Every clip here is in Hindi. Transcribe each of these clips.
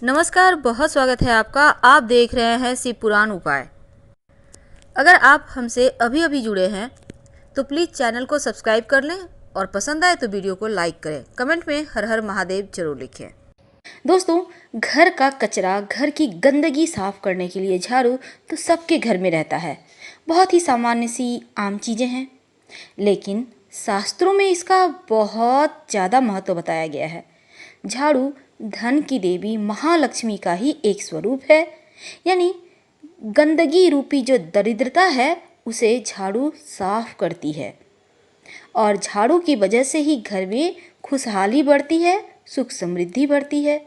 नमस्कार, बहुत स्वागत है आपका। आप देख रहे हैं शिव पुराण उपाय। अगर आप हमसे अभी अभी जुड़े हैं तो प्लीज़ चैनल को सब्सक्राइब कर लें और पसंद आए तो वीडियो को लाइक करें। कमेंट में हर हर महादेव जरूर लिखें। दोस्तों, घर का कचरा, घर की गंदगी साफ करने के लिए झाड़ू तो सबके घर में रहता है। बहुत ही सामान्य सी आम चीज़ें हैं, लेकिन शास्त्रों में इसका बहुत ज़्यादा महत्व बताया गया है। झाड़ू धन की देवी महालक्ष्मी का ही एक स्वरूप है, यानी गंदगी रूपी जो दरिद्रता है उसे झाड़ू साफ करती है। और झाड़ू की वजह से ही घर में खुशहाली बढ़ती है, सुख समृद्धि बढ़ती है।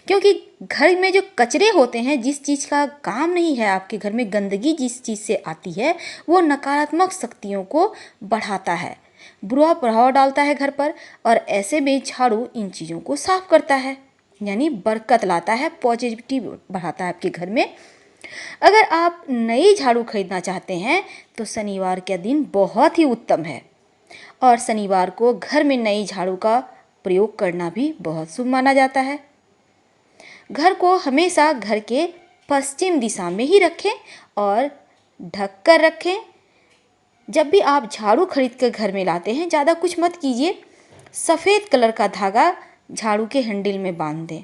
क्योंकि घर में जो कचरे होते हैं, जिस चीज़ का काम नहीं है, आपके घर में गंदगी जिस चीज़ से आती है वो नकारात्मक शक्तियों को बढ़ाता है, बुरा प्रभाव डालता है घर पर। और ऐसे में झाड़ू इन चीज़ों को साफ करता है, यानी बरकत लाता है, पॉजिटिविटी बढ़ाता है आपके घर में। अगर आप नई झाड़ू खरीदना चाहते हैं तो शनिवार का दिन बहुत ही उत्तम है, और शनिवार को घर में नई झाड़ू का प्रयोग करना भी बहुत शुभ माना जाता है। घर को हमेशा घर के पश्चिम दिशा में ही रखें और ढक कर रखें। जब भी आप झाड़ू खरीद कर घर में लाते हैं, ज़्यादा कुछ मत कीजिए। सफ़ेद कलर का धागा झाड़ू के हैंडल में बांध दें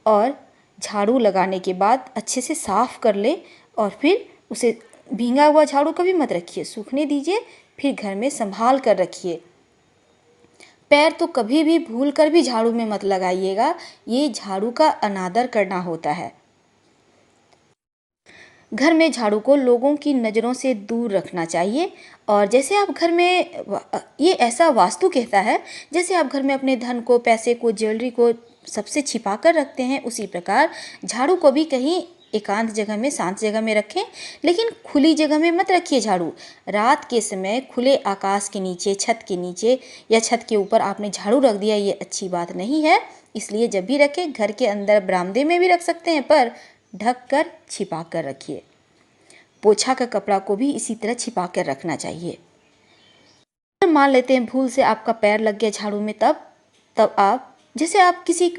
और झाड़ू लगाने के बाद अच्छे से साफ़ कर लें। और फिर उसे भींगा हुआ झाड़ू कभी मत रखिए, सूखने दीजिए, फिर घर में संभाल कर रखिए। पैर तो कभी भी भूल कर भी झाड़ू में मत लगाइएगा, ये झाड़ू का अनादर करना होता है। घर में झाड़ू को लोगों की नज़रों से दूर रखना चाहिए। और जैसे आप घर में, ये ऐसा वास्तु कहता है, जैसे आप घर में अपने धन को, पैसे को, ज्वेलरी को सबसे छिपा कर रखते हैं, उसी प्रकार झाड़ू को भी कहीं एकांत जगह में, शांत जगह में रखें। लेकिन खुली जगह में मत रखिए झाड़ू। रात के समय खुले आकाश के नीचे, छत के नीचे या छत के ऊपर आपने झाड़ू रख दिया, ये अच्छी बात नहीं है। इसलिए जब भी रखें, घर के अंदर बरामदे में भी रख सकते हैं, पर ढक कर छिपा कर रखिए। पोछा का कपड़ा को भी इसी तरह छिपा कर रखना चाहिए। मान लेते हैं भूल से आपका पैर लग गया झाड़ू में, तब आप, जैसे आप किसी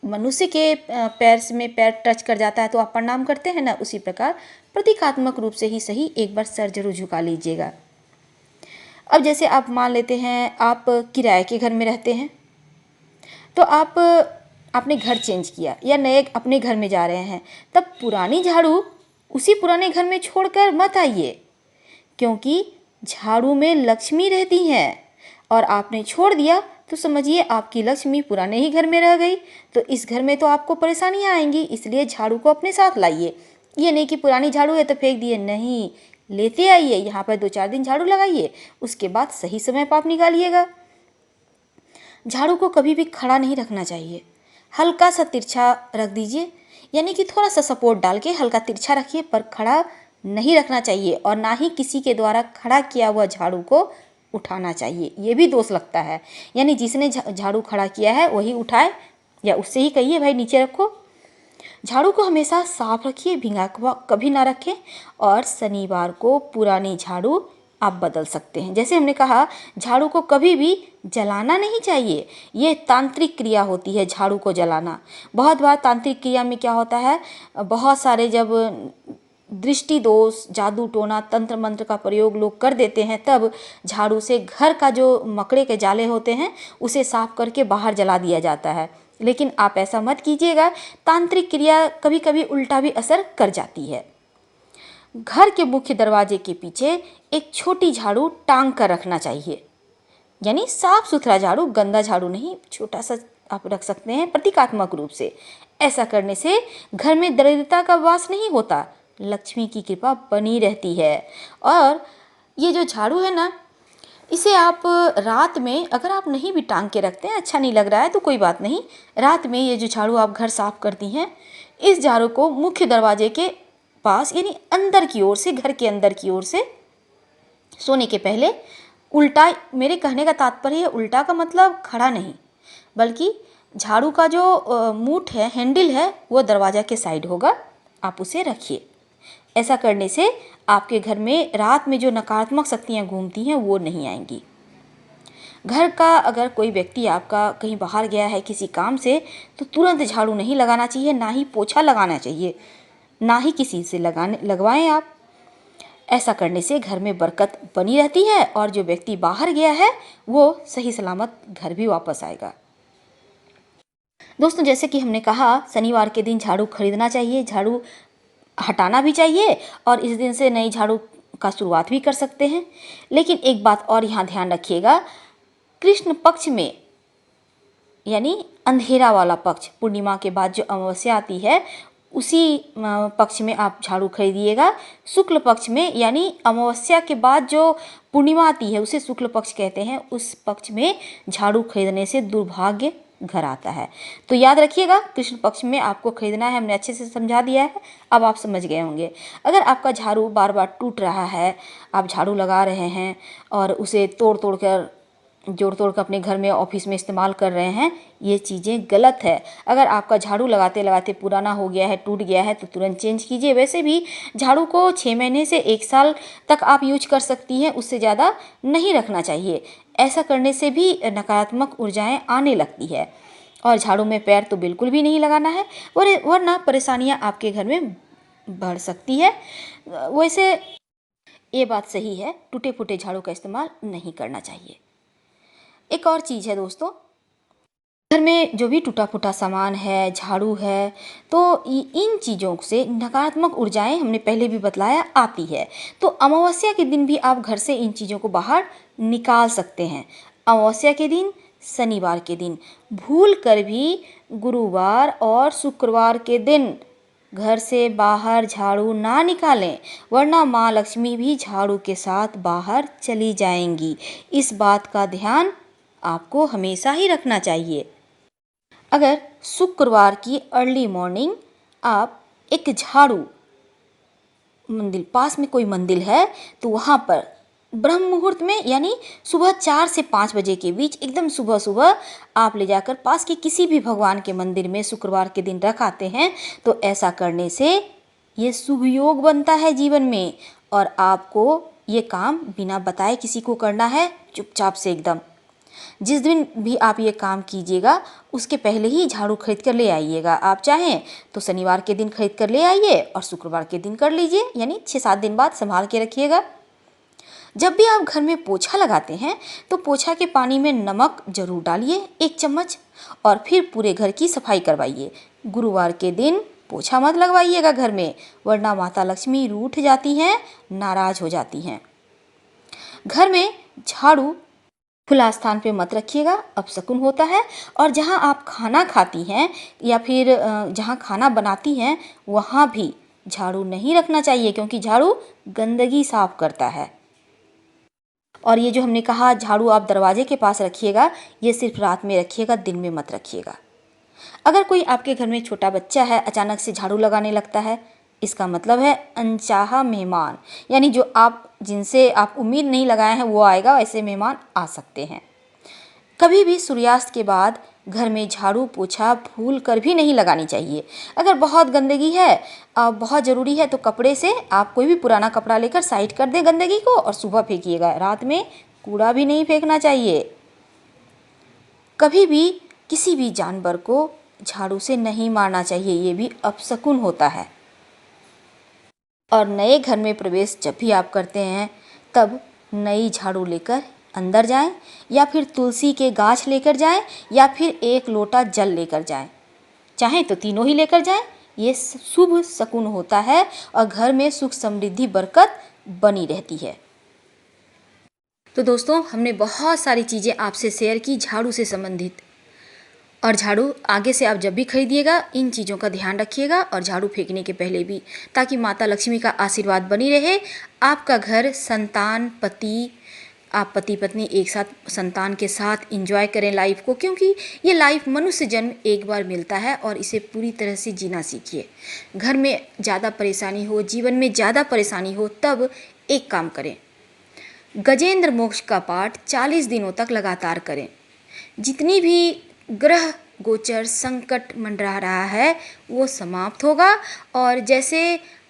मनुष्य के पैर में पैर टच कर जाता है तो आप प्रणाम करते हैं ना, उसी प्रकार प्रतीकात्मक रूप से ही सही एक बार सर जरूर झुका लीजिएगा। अब जैसे आप मान लेते हैं आप किराए के घर में रहते हैं, तो आपने घर चेंज किया या नए अपने घर में जा रहे हैं, तब पुरानी झाड़ू उसी पुराने घर में छोड़कर मत आइए, क्योंकि झाड़ू में लक्ष्मी रहती हैं और आपने छोड़ दिया तो समझिए आपकी लक्ष्मी पुराने ही घर में रह गई। तो इस घर में तो आपको परेशानियां आएंगी, इसलिए झाड़ू को अपने साथ लाइए। ये नहीं कि पुरानी झाड़ू है तो फेंक दिए, नहीं, लेते आइए, यहाँ पर 2-4 दिन झाड़ू लगाइए, उसके बाद सही समय पर आप निकालिएगा। झाड़ू को कभी भी खड़ा नहीं रखना चाहिए, हल्का सा तिरछा रख दीजिए, यानी कि थोड़ा सा सपोर्ट डाल के हल्का तिरछा रखिए, पर खड़ा नहीं रखना चाहिए। और ना ही किसी के द्वारा खड़ा किया हुआ झाड़ू को उठाना चाहिए, ये भी दोष लगता है। यानी जिसने झाड़ू खड़ा किया है वही उठाए, या उससे ही कहिए भाई नीचे रखो। झाड़ू को हमेशा साफ रखिए, भींगा कभी ना रखें। और शनिवार को पुरानी झाड़ू आप बदल सकते हैं। जैसे हमने कहा, झाड़ू को कभी भी जलाना नहीं चाहिए, ये तांत्रिक क्रिया होती है झाड़ू को जलाना। बहुत बार तांत्रिक क्रिया में क्या होता है, बहुत सारे जब दृष्टि दोष, जादू टोना, तंत्र मंत्र का प्रयोग लोग कर देते हैं, तब झाड़ू से घर का जो मकड़े के जाले होते हैं उसे साफ करके बाहर जला दिया जाता है। लेकिन आप ऐसा मत कीजिएगा, तांत्रिक क्रिया कभी कभी उल्टा भी असर कर जाती है। घर के मुख्य दरवाजे के पीछे एक छोटी झाड़ू टांग कर रखना चाहिए, यानी साफ सुथरा झाड़ू, गंदा झाड़ू नहीं, छोटा सा आप रख सकते हैं प्रतीकात्मक रूप से। ऐसा करने से घर में दरिद्रता का वास नहीं होता, लक्ष्मी की कृपा बनी रहती है। और ये जो झाड़ू है ना, इसे आप रात में, अगर आप नहीं भी टांग के रखते हैं, अच्छा नहीं लग रहा है तो कोई बात नहीं, रात में ये जो झाड़ू आप घर साफ करती हैं, इस झाड़ू को मुख्य दरवाजे के पास, यानी अंदर की ओर से, घर के अंदर की ओर से, सोने के पहले उल्टा, मेरे कहने का तात्पर्य है उल्टा का मतलब खड़ा नहीं, बल्कि झाड़ू का जो मूठ है, हैंडल है, वो दरवाजा के साइड होगा, आप उसे रखिए। ऐसा करने से आपके घर में रात में जो नकारात्मक शक्तियाँ घूमती हैं वो नहीं आएंगी। घर का अगर कोई व्यक्ति आपका कहीं बाहर गया है किसी काम से, तो तुरंत झाड़ू नहीं लगाना चाहिए, ना ही पोछा लगाना चाहिए, ना ही किसी से लगवाएं आप। ऐसा करने से घर में बरकत बनी रहती है और जो व्यक्ति बाहर गया है वो सही सलामत घर भी वापस आएगा। दोस्तों, जैसे कि हमने कहा, शनिवार के दिन झाड़ू खरीदना चाहिए, झाड़ू हटाना भी चाहिए और इस दिन से नई झाड़ू का शुरुआत भी कर सकते हैं। लेकिन एक बात और यहाँ ध्यान रखिएगा, कृष्ण पक्ष में यानी अंधेरा वाला पक्ष, पूर्णिमा के बाद जो अमावस्या आती है उसी पक्ष में आप झाड़ू खरीदिएगा। शुक्ल पक्ष में यानी अमावस्या के बाद जो पूर्णिमा आती है उसे शुक्ल पक्ष कहते हैं, उस पक्ष में झाड़ू खरीदने से दुर्भाग्य घर आता है। तो याद रखिएगा, कृष्ण पक्ष में आपको खरीदना है। हमने अच्छे से समझा दिया है, अब आप समझ गए होंगे। अगर आपका झाड़ू बार बार टूट रहा है, आप झाड़ू लगा रहे हैं और उसे जोड़ तोड़ कर अपने घर में, ऑफिस में इस्तेमाल कर रहे हैं, ये चीज़ें गलत है। अगर आपका झाड़ू लगाते लगाते पुराना हो गया है, टूट गया है, तो तुरंत चेंज कीजिए। वैसे भी झाड़ू को 6 महीने से 1 साल तक आप यूज कर सकती हैं, उससे ज़्यादा नहीं रखना चाहिए। ऐसा करने से भी नकारात्मक ऊर्जाएं आने लगती है। और झाड़ू में पैर तो बिल्कुल भी नहीं लगाना है, वरना परेशानियां आपके घर में बढ़ सकती है। वैसे ये बात सही है, टूटे फूटे झाड़ू का इस्तेमाल नहीं करना चाहिए। एक और चीज़ है दोस्तों, घर में जो भी टूटा फूटा सामान है, झाड़ू है, तो इन चीज़ों से नकारात्मक ऊर्जाएं, हमने पहले भी बतलाया, आती है। तो अमावस्या के दिन भी आप घर से इन चीज़ों को बाहर निकाल सकते हैं। अमावस्या के दिन, शनिवार के दिन, भूल कर भी गुरुवार और शुक्रवार के दिन घर से बाहर झाड़ू ना निकालें, वरना माँ लक्ष्मी भी झाड़ू के साथ बाहर चली जाएंगी। इस बात का ध्यान आपको हमेशा ही रखना चाहिए। अगर शुक्रवार की अर्ली मॉर्निंग आप एक झाड़ू, मंदिर पास में कोई मंदिर है तो वहाँ पर ब्रह्म मुहूर्त में यानी सुबह 4 से 5 बजे के बीच, एकदम सुबह सुबह आप ले जाकर पास के किसी भी भगवान के मंदिर में शुक्रवार के दिन रख आते हैं, तो ऐसा करने से ये शुभ योग बनता है जीवन में। और आपको ये काम बिना बताए किसी को करना है, चुपचाप से एकदम। जिस दिन भी आप ये काम कीजिएगा उसके पहले ही झाड़ू खरीद कर ले आइएगा। आप चाहें तो शनिवार के दिन खरीद कर ले आइए और शुक्रवार के दिन कर लीजिए, यानी 6-7 दिन बाद संभाल के रखिएगा। जब भी आप घर में पोछा लगाते हैं तो पोछा के पानी में नमक जरूर डालिए 1 चम्मच, और फिर पूरे घर की सफाई करवाइए। गुरुवार के दिन पोछा मत लगवाइएगा घर में, वरना माता लक्ष्मी रूठ जाती हैं, नाराज हो जाती हैं। घर में झाड़ू खुला स्थान पे मत रखिएगा, अपशकुन होता है। और जहाँ आप खाना खाती हैं या फिर जहाँ खाना बनाती हैं वहाँ भी झाड़ू नहीं रखना चाहिए, क्योंकि झाड़ू गंदगी साफ करता है। और ये जो हमने कहा झाड़ू आप दरवाजे के पास रखिएगा, ये सिर्फ रात में रखिएगा, दिन में मत रखिएगा। अगर कोई आपके घर में छोटा बच्चा है, अचानक से झाड़ू लगाने लगता है, इसका मतलब है अनचाहा मेहमान, यानी जो आप जिनसे आप उम्मीद नहीं लगाए हैं वो आएगा, ऐसे मेहमान आ सकते हैं। कभी भी सूर्यास्त के बाद घर में झाड़ू पोछा भूल कर भी नहीं लगानी चाहिए। अगर बहुत गंदगी है, बहुत ज़रूरी है, तो कपड़े से आप कोई भी पुराना कपड़ा लेकर साइड कर दें गंदगी को और सुबह फेंकिएगा। रात में कूड़ा भी नहीं फेंकना चाहिए। कभी भी किसी भी जानवर को झाड़ू से नहीं मारना चाहिए, ये भी अपशकुन होता है। और नए घर में प्रवेश जब भी आप करते हैं तब नई झाड़ू लेकर अंदर जाएं, या फिर तुलसी के गाछ लेकर जाएं, या फिर 1 लोटा जल लेकर जाएं। चाहें तो तीनों ही लेकर जाएं, ये शुभ शकुन होता है और घर में सुख समृद्धि बरकत बनी रहती है। तो दोस्तों, हमने बहुत सारी चीज़ें आपसे शेयर की झाड़ू से संबंधित। और झाड़ू आगे से आप जब भी खरीदिएगा इन चीज़ों का ध्यान रखिएगा, और झाड़ू फेंकने के पहले भी, ताकि माता लक्ष्मी का आशीर्वाद बनी रहे। आपका घर संतान, पति, आप पति पत्नी एक साथ संतान के साथ एंजॉय करें लाइफ को, क्योंकि ये लाइफ मनुष्य जन्म एक बार मिलता है और इसे पूरी तरह से जीना सीखिए। घर में ज़्यादा परेशानी हो, जीवन में ज़्यादा परेशानी हो, तब एक काम करें, गजेंद्र मोक्ष का पाठ 40 दिनों तक लगातार करें। जितनी भी ग्रह गोचर संकट मंडरा रहा है वो समाप्त होगा, और जैसे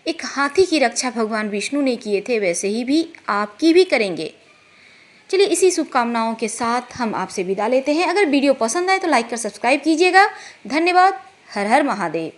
एक हाथी की रक्षा भगवान विष्णु ने किए थे वैसे ही भी आपकी भी करेंगे। चलिए इसी शुभकामनाओं के साथ हम आपसे विदा लेते हैं। अगर वीडियो पसंद आए तो लाइक कर सब्सक्राइब कीजिएगा। धन्यवाद। हर हर महादेव।